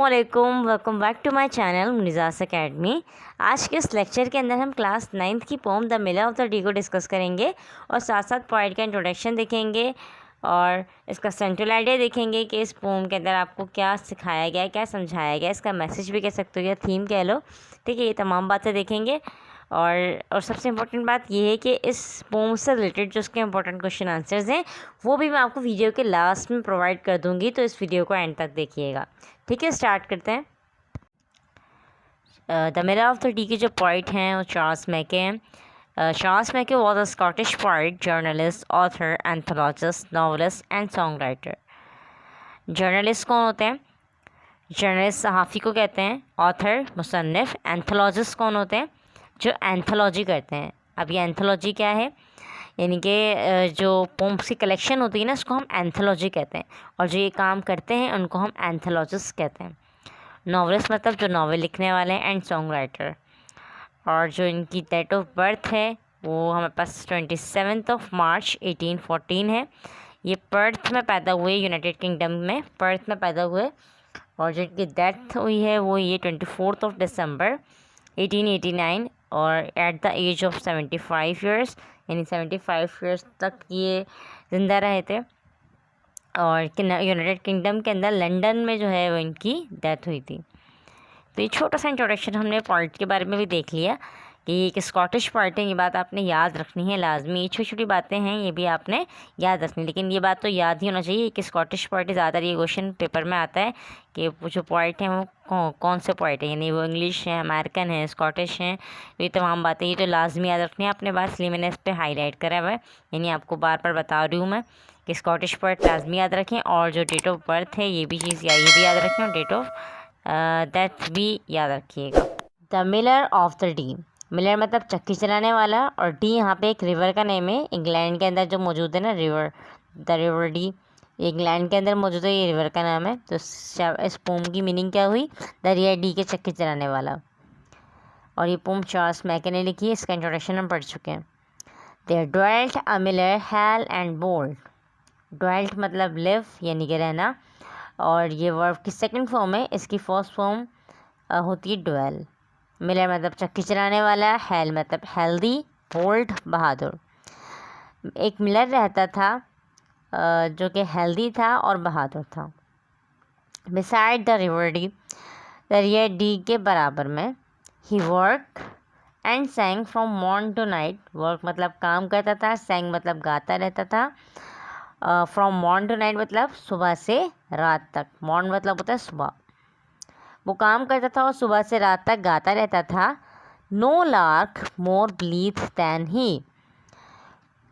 अस्सलामुअलैकुम, welcome back to my channel Muniza's academy. आज के इस लेक्चर के अंदर हम क्लास 9th की poem the miller of the Dee को डिस्कस करेंगे और साथ साथ पोएट का इंट्रोडक्शन देखेंगे और इसका सेंट्रल आइडिया देखेंगे कि इस पोम के अंदर आपको क्या सिखाया गया है, क्या समझाया गया है, इसका मैसेज भी कह सकते हो या थीम कह लो। ठीक है, ये तमाम बातें देखेंगे और सबसे इम्पोर्टेंट बात ये है कि इस पोम से रिलेटेड जो उसके इम्पोर्टेंट क्वेश्चन आंसर्स हैं वो भी मैं आपको वीडियो के लास्ट में प्रोवाइड कर दूंगी, तो इस वीडियो को एंड तक देखिएगा। ठीक है, स्टार्ट करते हैं। The miller of the D के जो पोइट हैं वो चार्ल्स मैके हैं। Charles Mackay was a Scottish poet, journalist, author, anthologist, novelist and songwriter. Journalist कौन होते हैं? जर्नलिस्ट सहाफ़ी को कहते हैं। ऑथर मुसन्निफ़। एंथोलॉजिस्ट कौन होते हैं? जो एंथोलॉजी करते हैं। अब ये एंथोलॉजी क्या है? यानी कि जो पोम्स की कलेक्शन होती है ना, उसको हम एंथोलॉजी कहते हैं, और जो ये काम करते हैं उनको हम एंथोलॉजिस्ट कहते हैं। नॉवलिस्ट मतलब जो नावल लिखने वाले हैं, एंड सॉन्ग राइटर। और जो इनकी डेट ऑफ बर्थ है वो हमारे पास 27 मार्च 1814 है। ये पर्थ में पैदा हुए, यूनाइटेड किंगडम में पर्थ में पैदा हुए। और जो इनकी डेथ हुई है वो ये 24 दिसंबर 1889 और at the age of 75 years, यानी 75 ईयर्स तक ये ज़िंदा रहे थे। और यूनाइटेड किंगडम के अंदर लंदन में जो है वो इनकी डेथ हुई थी। तो ये छोटा सा इंट्रोडक्शन हमने पोइट के बारे में भी देख लिया कि ये एक स्कॉटिश पोइट है। ये बात आपने याद रखनी है लाजमी। ये छोटी छोटी बातें हैं, ये भी आपने याद रखनी, लेकिन ये बात तो याद ही होना चाहिए कि स्कॉटिश पोइट है। ज़्यादातर ये क्वेश्चन पेपर में आता है कि वो जो पोइट हैं वो कौन से पोइट है, यानी वो इंग्लिश हैं, अमेरिकन है, स्कॉटिश हैं। ये तमाम बातें ये तो लाजमी याद रखनी है अपने पास, इसलिए मैंने इस पर हाईलाइट करा हुआ है। यानी आपको बार बार बता रही हूँ मैं कि स्कॉटिश पोइट लाजमी याद रखें, और जो डेट ऑफ बर्थ है ये भी चीज़ ये भी याद रखें, और डेट ऑफ डेथ भी याद रखिएगा। The miller of the D. Miller मतलब चक्की चलाने वाला, और डी यहाँ पे एक रिवर का नेम है इंग्लैंड के अंदर जो मौजूद है ना, river, the river D. England के अंदर मौजूद है, ये रिवर का नाम है। तो इस पोम की मीनिंग क्या हुई? दरिया डी के चक्की चलाने वाला। और ये पोम चार्ल्स मैके ने लिखी है, इसका इंट्रोडक्शन हम पढ़ चुके हैं। There dwelt a miller hale and bold. Dwelt मतलब लिव, यानी कि रहना, और ये वर्ब की सेकंड फॉर्म है। इसकी फर्स्ट फॉर्म होती है ड्वेल। मिलर मतलब चक्की चलाने वाला, हेल मतलब हेल्दी, बोल्ड बहादुर। एक मिलर रहता था जो कि हेल्दी था और बहादुर था। बिसाइड द रिवर डी, दरिया डी के बराबर में। He work and sang from morn to night. Work मतलब काम करता था, सैंग मतलब गाता रहता था। फ्रॉम मॉर्न टू नाइट मतलब सुबह से रात तक। मॉर्न मतलब होता है सुबह। वो काम करता था और सुबह से रात तक गाता रहता था। नो लार्क मोर ब्लीथ दैन ही।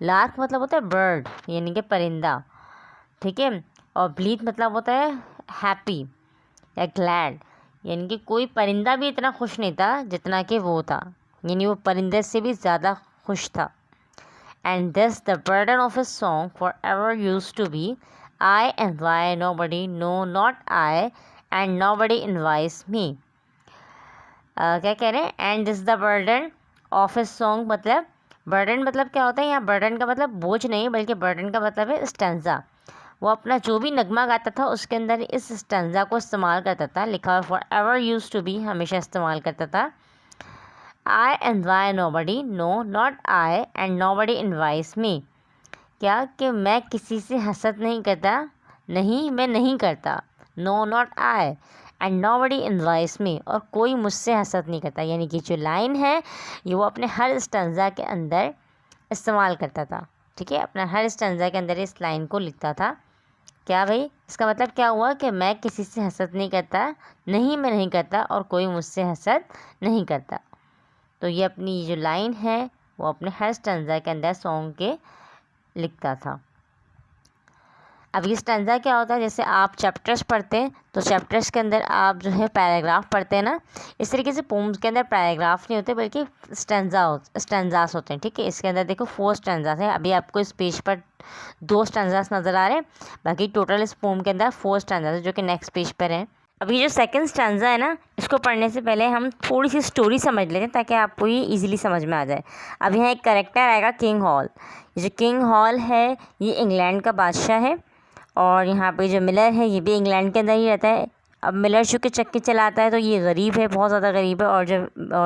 लार्क मतलब होता है बर्ड, यानी कि परिंदा। ठीक है, और ब्लीथ मतलब होता है हैप्पी या ग्लैड, यानी कि कोई परिंदा भी इतना खुश नहीं था जितना कि वो था, यानी वो परिंदे से भी ज़्यादा खुश था। And thus the burden of his song forever used to be, I envy nobody, no not I, and nobody envies me. क्या कह रहे हैं? And this the burden of his song मतलब burden मतलब क्या होता है? यहाँ burden का मतलब बोझ नहीं, बल्कि burden का मतलब है स्टैंजा। वो अपना जो भी नगमा गाता था उसके अंदर इस स्टैंजा को इस्तेमाल करता था। लिखा हुआ forever used to be, हमेशा इस्तेमाल करता था। I envy nobody, no not I, and nobody envies me. क्या कि मैं किसी से हसद नहीं करता, नहीं मैं नहीं करता। No not I, and nobody envies me, और कोई मुझसे हसद नहीं करता। यानी कि जो लाइन है ये वो अपने हर स्टैंजा के अंदर इस्तेमाल करता था। ठीक है, अपना हर स्टैंजा के अंदर इस लाइन को लिखता था। क्या भाई, इसका मतलब क्या हुआ कि मैं किसी से हसद नहीं करता, नहीं मैं नहीं करता, और कोई मुझसे हसद नहीं करता। तो ये अपनी जो लाइन है वो अपने हर स्टैंजा के अंदर सॉन्ग के लिखता था। अब ये स्टैंजा क्या होता है? जैसे आप चैप्टर्स पढ़ते हैं तो चैप्टर्स के अंदर आप जो है पैराग्राफ पढ़ते हैं ना, इस तरीके से पोम्स के अंदर पैराग्राफ नहीं होते बल्कि स्टैंजास होते हैं। ठीक है, इसके अंदर देखो 4 स्टैंजास हैं। अभी आपको इस पेज पर 2 स्टैंजास नज़र आ रहे हैं, बाकी टोटल इस पोम के अंदर 4 स्टैंजास है जो कि नेक्स्ट पेज पर हैं। अभी जो सेकंड स्टैंजा है ना, इसको पढ़ने से पहले हम थोड़ी सी स्टोरी समझ लेते हैं ताकि आपको ये इजीली समझ में आ जाए। अब यहाँ एक कैरेक्टर आएगा किंग हॉल। ये जो किंग हॉल है ये इंग्लैंड का बादशाह है, और यहाँ पे जो मिलर है ये भी इंग्लैंड के अंदर ही रहता है। अब मिलर चूँकि चक्की चलाता है तो ये गरीब है, बहुत ज़्यादा गरीब है, और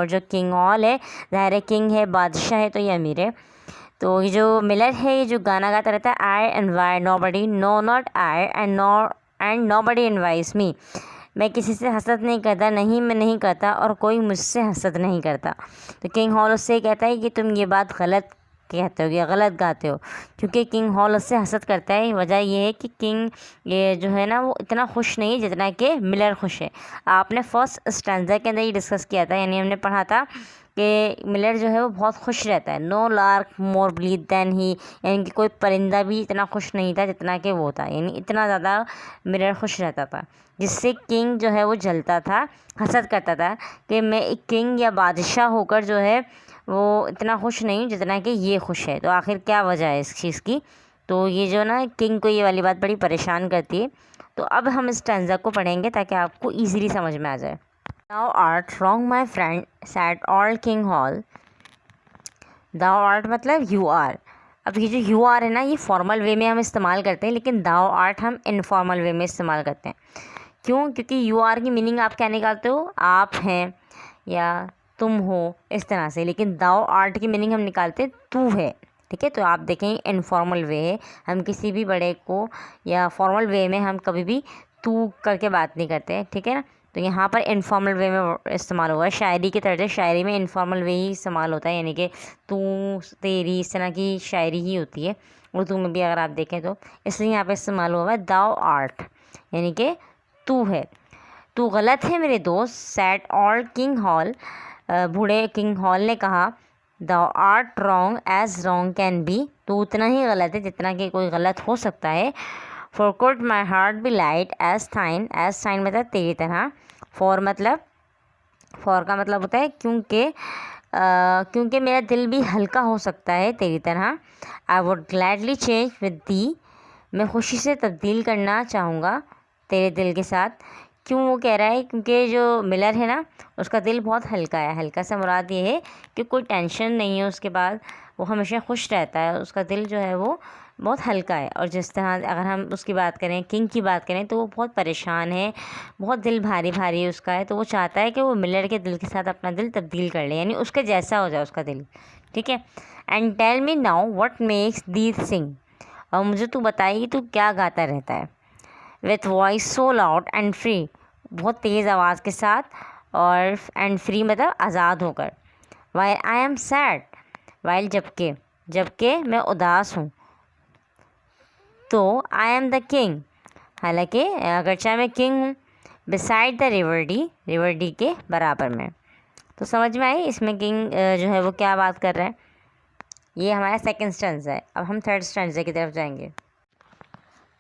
जो किंग हॉल है ज़ाहिर है किंग है, बादशाह है, तो ये अमीर है। तो ये जो मिलर है ये जो गाना गाता रहता है, I invite nobody, no not I and nobody invites me, मैं किसी से हसद नहीं करता, नहीं मैं नहीं करता और कोई मुझसे हसद नहीं करता। तो किंग हॉल उससे कहता है कि तुम ये बात गलत कहते हो या गलत गाते हो, क्योंकि किंग हॉल उससे हसद करता है। वजह ये है कि किंग ये जो है ना वो इतना खुश नहीं है जितना कि मिलर खुश है। आपने फर्स्ट स्टैंजा के अंदर ये डिस्कस किया था, यानी हमने पढ़ा था कि मिलर जो है वो बहुत खुश रहता है। नो लार्क मोर ब्लीड दैन ही, यानी कि कोई परिंदा भी इतना खुश नहीं था जितना कि वो था, यानी इतना ज़्यादा मिलर खुश रहता था, जिससे किंग जो है वो जलता था, हसद करता था कि मैं एक किंग या बादशाह होकर जो है वो इतना खुश नहीं हूँ जितना कि ये खुश है। तो आखिर क्या वजह है इस चीज़ की? तो ये जो ना किंग को ये वाली बात बड़ी परेशान करती है। तो अब हम इस स्टैंजा को पढ़ेंगे ताकि आपको ईज़िली समझ में आ जाए। Thou art wrong my friend, said old King Hall. Thou art मतलब you are। अब ये जो you are है ना ये फॉर्मल वे में हम इस्तेमाल करते हैं, लेकिन thou art हम इनफॉर्मल वे में इस्तेमाल करते हैं। क्यों? क्योंकि you are की मीनिंग आप क्या निकालते हो, आप हैं या तुम हो, इस तरह से। लेकिन thou art की मीनिंग हम निकालते हैं तू है, ठीक है। तो आप देखें इनफॉर्मल वे है, हम किसी भी बड़े को या फॉर्मल वे में हम कभी भी तू करके बात नहीं करते, ठीक है ना। तो यहाँ पर इनफॉर्मल वे में इस्तेमाल हुआ है। शायरी के तर्ज शायरी में इनफॉर्मल वे ही इस्तेमाल होता है, यानी कि तू, तेरी, इस तरह की शायरी ही होती है उर्दू में भी अगर आप देखें तो। इसलिए यहाँ पर इस्तेमाल हुआ है दाव आर्ट, यानी कि तू है। तू गलत है मेरे दोस्त, सैड ओल्ड किंग हॉल, बूढ़े किंग हॉल ने कहा। Thou art wrong as wrong can be, तो उतना ही गलत है जितना कि कोई गलत हो सकता है। For could my heart be light as thine मतलब तेरी तरह। फॉर मतलब, फॉर का मतलब होता है क्योंकि मेरा दिल भी हल्का हो सकता है तेरी तरह। I would gladly change with the, मैं खुशी से तब्दील करना चाहूँगा तेरे दिल के साथ। क्यों वो कह रहा है? क्योंकि जो मिलर है ना उसका दिल बहुत हल्का है। हल्का से मुराद ये है कि कोई टेंशन नहीं है उसके बाद, वो हमेशा खुश रहता है, उसका दिल जो है वो बहुत हल्का है। और जिस तरह अगर हम उसकी बात करें, किंग की बात करें, तो वो बहुत परेशान है, बहुत दिल भारी भारी उसका है। तो वो चाहता है कि वो मिलर के दिल के साथ अपना दिल तब्दील कर ले, यानी उसके जैसा हो जाए उसका दिल, ठीक है। And tell me now what makes thee sing, और मुझे तू बताइए तू क्या गाता रहता है। With voice so loud and free, बहुत तेज़ आवाज़ के साथ, और एंड फ्री मतलब आज़ाद होकर। While I am sad, while जबकि मैं उदास हूँ। तो आई एम द किंग, हालांकि अगरचे मैं किंग हूँ। बिसाइड द रिवर डी के बराबर में। तो समझ में आई इसमें किंग जो है वो क्या बात कर रहा है। ये हमारा सेकंड स्टैंजा है। अब हम थर्ड स्टैंजा की तरफ जाएंगे।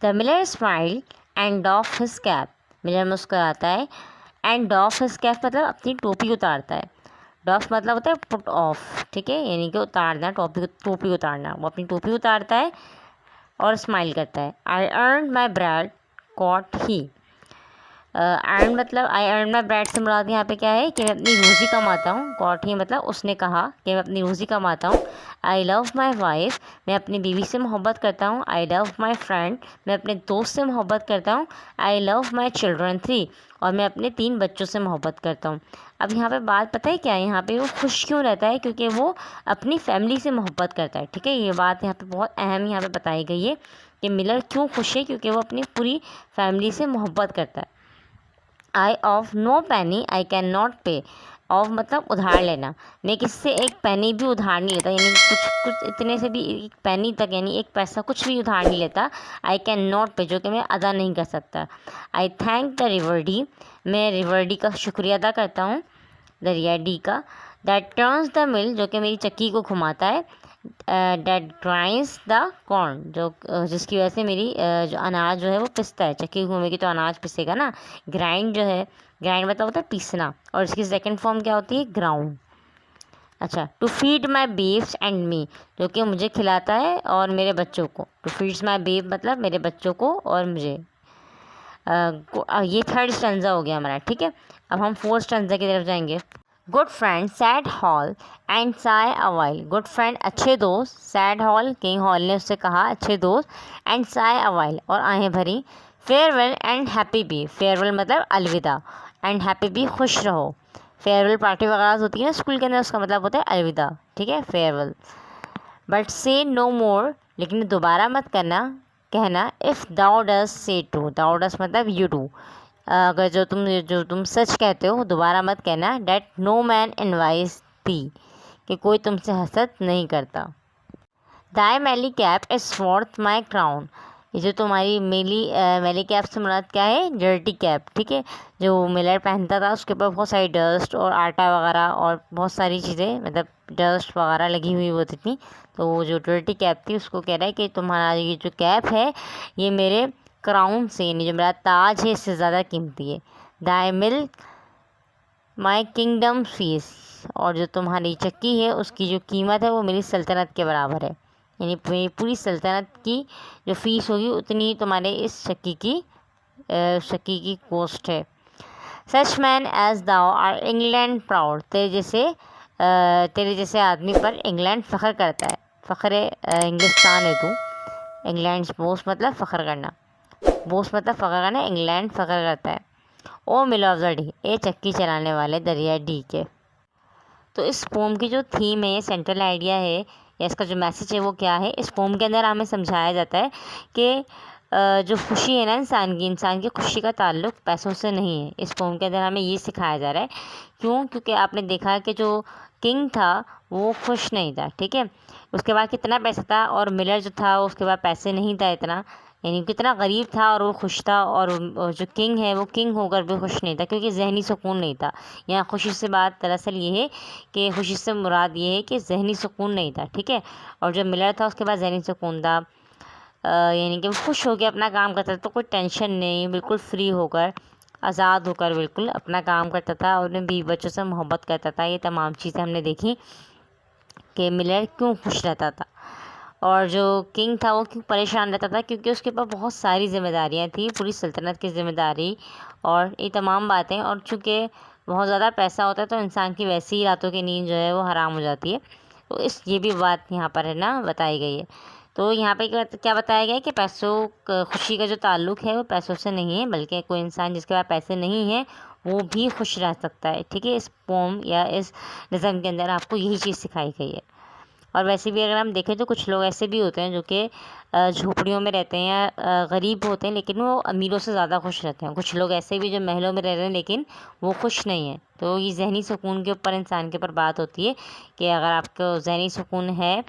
The Miller smile and डॉफ his cap, Miller मुस्कुराता है, एंड डॉफ हिज कैप मतलब अपनी टोपी उतारता है। डॉफ मतलब होता है पुट ऑफ, ठीक है, यानी कि उतारना, टोपी उतारना। वो अपनी टोपी उतारता है और स्माइल करता है। I earn my bread quoth he, earn मतलब आई अर्न माई ब्रेड से मुराद यहाँ पे क्या है कि मैं अपनी रोज़ी कमाता हूँ। कॉट ही मतलब उसने कहा कि मैं अपनी रोज़ी कमाता हूँ। आई लव माई वाइफ, मैं अपनी बीवी से मोहब्बत करता हूँ। आई लव माई फ्रेंड, मैं अपने दोस्त से मोहब्बत करता हूँ। आई लव माई चिल्ड्रन 3, और मैं अपने 3 बच्चों से मोहब्बत करता हूँ। अब यहाँ पे बात पता है क्या है, यहाँ पे वो खुश क्यों रहता है? क्योंकि वो अपनी फैमिली से मोहब्बत करता है, ठीक है। ये बात यहाँ पे बहुत अहम यहाँ पे बताई गई है कि मिलर क्यों खुश है, क्योंकि वो अपनी पूरी फैमिली से मोहब्बत करता है। आई ऑफ नो पैनी आई कैन नॉट पे, ऑफ मतलब उधार लेना, मैं किससे एक पैनी भी उधार नहीं लेता, यानी कुछ इतने से भी एक पैनी तक, यानी एक पैसा कुछ भी उधार नहीं लेता। आई कैन नॉट पे जो कि मैं अदा नहीं कर सकता। आई थैंक द रिवर डी, मैं रिवर डी का शुक्रिया अदा करता हूँ, दरिया डी का। दैट टर्न्स द मिल, जो कि मेरी चक्की को घुमाता है। डेट ग्राइंड्स द कॉर्न, जो जिसकी वजह से मेरी जो अनाज जो है वो पिसता है। चक्की घूमेगी तो अनाज पिसेगा ना। ग्राइंड जो है, ग्राइंड मतलब होता है पीसना, और इसकी सेकंड फॉर्म क्या होती है? ग्राउंड। अच्छा, to feed my babes and me, जो कि मुझे खिलाता है और मेरे बच्चों को। टू फीड्स माई बेब मतलब मेरे बच्चों को और मुझे। ये थर्ड स्टैंजा हो गया हमारा, ठीक है। अब हम फोर्थ स्टैंजा की तरफ जाएंगे। Good friend sad hall and say awhile, good friend अच्छे दोस्त, सैड हॉल किंग हॉल ने उससे कहा अच्छे दोस्त, एंड साय अवाइल और आहें भरी। Farewell and happy B, farewell मतलब अलविदा, एंड हैप्पी बी खुश रहो। फेयरवेल पार्टी वगैरह होती है ना स्कूल के अंदर, उसका मतलब होता है अलविदा, ठीक है, फेयरवेल। बट से नो मोर, लेकिन दोबारा मत कहना इफ़ दाउ डस से टू, दाउ डस मतलब यू डू, अगर जो तुम सच कहते हो दोबारा मत कहना। डैट नो मैन इनवाइस दी, कि कोई तुमसे हसद नहीं करता। दाई मैली cap is worth my crown, ये जो तुम्हारी मैली कैप से मुराद क्या है, डर्टी कैप, ठीक है, जो मिलर पहनता था उसके ऊपर बहुत सारी डस्ट और आटा वगैरह और बहुत सारी चीज़ें, मतलब डस्ट वगैरह लगी हुई होती थी, तो वो जो डर्टी कैप थी उसको कह रहा है कि तुम्हारा ये जो कैप है ये मेरे क्राउन से, यानी जो मेरा ताज है इससे ज़्यादा कीमती है। दाई मिल्क माई किंगडम फीस, और जो तुम्हारी चक्की है उसकी जो कीमत है वो मेरी सल्तनत के बराबर है, यानी मेरी पूरी सल्तनत की जो फ़ीस होगी उतनी ही तुम्हारे इस चक्की की कॉस्ट है। Such men as thou are England proud, तेरे जैसे आदमी पर इंग्लैंड फ़ख्र करता है। फ़ख्र इंग्लिस्तान है तू, इंग्लैंड बोस मतलब फ़ख्र करना, बोस मतलब फ़ख्र करना, इंग्लैंड फ़ख्र करता है। ओ मिल ऑफ द डी, ए चक्की चलाने वाले दरिया डी के। तो इस पोम की जो थीम है, ये सेंट्रल आइडिया है या इसका जो मैसेज है वो क्या है, इस पोम के अंदर हमें समझाया जाता है कि जो खुशी है ना इंसान की खुशी का ताल्लुक पैसों से नहीं है। इस पोम के अंदर हमें ये सिखाया जा रहा है। क्यों? क्योंकि आपने देखा कि जो किंग था वो खुश नहीं था, ठीक है, उसके बाद कितना पैसा था, और मिलर जो था उसके बाद पैसे नहीं था इतना, यानी कितना गरीब था और वो खुश था, और जो किंग है वो किंग होकर भी खुश नहीं था, क्योंकि जहनी सुकून नहीं था। यहाँ खुशी से बात दरअसल ये है कि खुशी से मुराद ये है कि जहनी सुकून नहीं था, ठीक है, और जो मिलर था उसके बाद जहनी सुकून था, यानी कि वो खुश होकर अपना काम करता था, तो कोई टेंशन नहीं, बिल्कुल फ्री होकर, आज़ाद होकर बिल्कुल अपना काम करता था, और अपने बीवी बच्चों से मोहब्बत करता था। ये तमाम चीज़ें हमने देखी कि मिलर क्यों खुश रहता था। और जो किंग था वो क्यों परेशान रहता था, क्योंकि उसके पास बहुत सारी जिम्मेदारियां थी, पूरी सल्तनत की ज़िम्मेदारी और ये तमाम बातें, और चूँकि बहुत ज़्यादा पैसा होता है तो इंसान की वैसी ही रातों की नींद जो है वो हराम हो जाती है। तो ये भी बात यहाँ पर है ना बताई गई है। तो यहाँ पे क्या बताया गया है कि खुशी का जो ताल्लुक़ है वो पैसों से नहीं है, बल्कि कोई इंसान जिसके पास पैसे नहीं हैं वो भी खुश रह सकता है, ठीक है। इस पोम या इस निज़म के अंदर आपको यही चीज़ सिखाई गई है। और वैसे भी अगर हम देखें तो कुछ लोग ऐसे भी होते हैं जो कि झोपड़ियों में रहते हैं या गरीब होते हैं, लेकिन वो अमीरों से ज़्यादा खुश रहते हैं। कुछ लोग ऐसे भी जो महलों में रह रहे हैं लेकिन वो खुश नहीं है। तो ये जहनी सुकून के ऊपर, इंसान के ऊपर बात होती है कि अगर आपको जहनी सुकून है,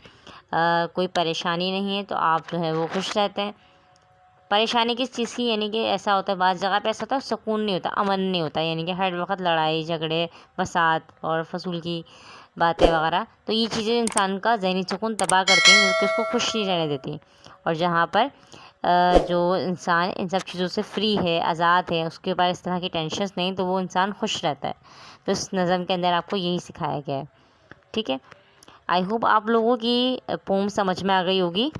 कोई परेशानी नहीं है, तो आप जो है वो खुश रहते हैं। परेशानी किस चीज़ की, यानी कि ऐसा होता है बाज़ जगह पे ऐसा होता है सुकून नहीं होता, अमन नहीं होता, यानी कि हर वक्त लड़ाई झगड़े फसाद और फजूल की बातें वगैरह। तो ये चीज़ें इंसान का ज़हनी सुकून तबाह करती हैं, जो कि उसको खुश नहीं रहने देती। और जहाँ पर जो इंसान इन सब चीज़ों से फ्री है, आज़ाद है, उसके ऊपर इस तरह की टेंशन्स नहीं, तो वो इंसान खुश रहता है। तो इस नज़म के अंदर आपको यही सिखाया गया है, ठीक है। आई होप आप लोगों की पोम समझ में आ गई होगी।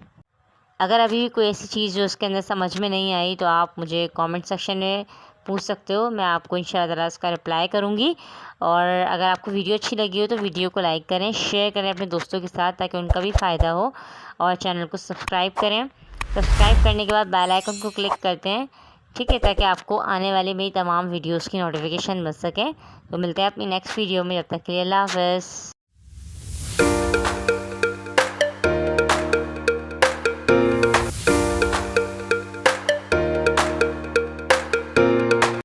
अगर अभी भी कोई ऐसी चीज़ जो उसके अंदर समझ में नहीं आई तो आप मुझे कमेंट सेक्शन में पूछ सकते हो, मैं आपको इंशाल्लाह ताला उसका रिप्लाई करूँगी। और अगर आपको वीडियो अच्छी लगी हो तो वीडियो को लाइक करें, शेयर करें अपने दोस्तों के साथ, ताकि उनका भी फ़ायदा हो। और चैनल को सब्सक्राइब करें। सब्सक्राइब करने के बाद बेल आइकन को क्लिक करते हैं, ठीक है, ताकि आपको आने वाली मेरी तमाम वीडियोज़ की नोटिफिकेशन मिल सकें। तो मिलते हैं अपनी नेक्स्ट वीडियो में, जब तक के लिए अल्लाह हाफ़िज़।